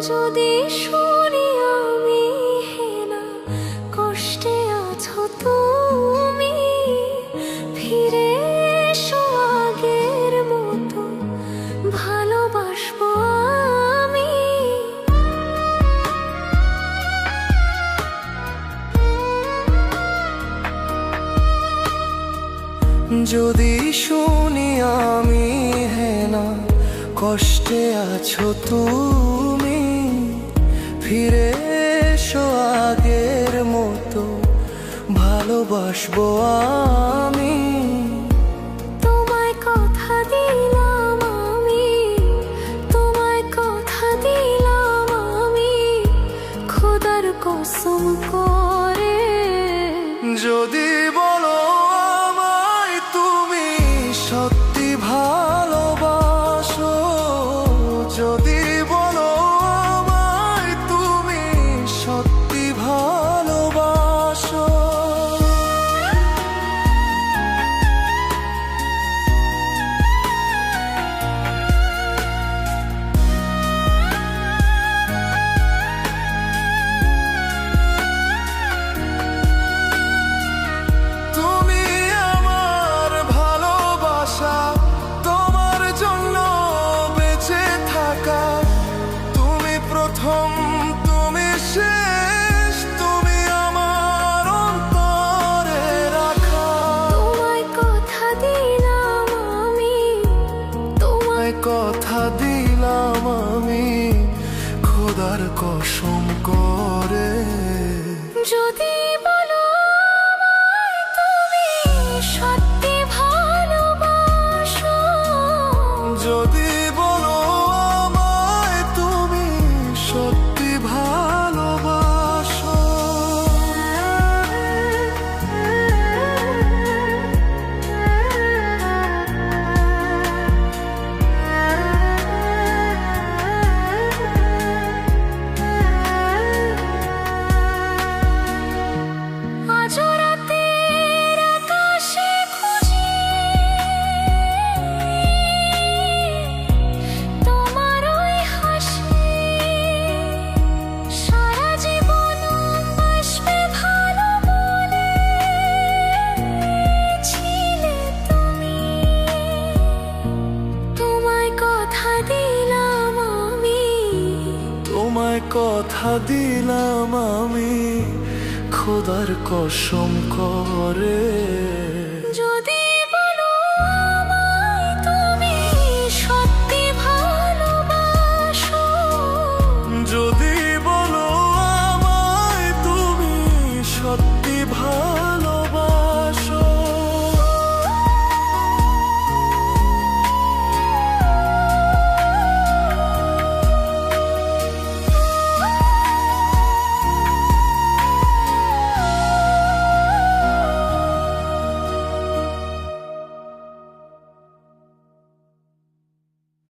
যদি শুনি আমি হেনা কষ্টে আছো তুমি, ফিরে এসো আগের মতো ভালোবাসবো আমি। যদি শুনি আমি হেনা কষ্টে আছো তুমি, ফিরে এসো আগের মতো ভালোবাসবো আমি। তোমায় কথা দিলাম আমি, তোমায় কথা দিলাম আমি, খোদার কসম করে। যদি বলো আমায় তুমি সত্যি ভালোবাসো, যদি বলো আমায় তুমি সত্যি ভালোবাসো, তুমি আমার ভালোবাসা, তোমার জন্য বেঁচে থাকা, তুমি প্রথম তুমি শেষ, তুমি আমার অন্তরে রাখা। তোমায় কথা দিলাম আমি, তোমায় কথা দিলাম আমি খোদার কসম করে। যদি বলো আমায় তুমি সত্যি ভালোবাসো, যদি বলো আমায় তুমি সত্যি ভালোবাসো, আজ রাতের আকাশে খুঁজি তোমার ওই হাসি, সারা জীবন বাসবে ভালো বলেছিলে তুমি। তোমায় কথা দিলাম আমি, তোমায় কথা দিলাম আমি খোদার কসম করে।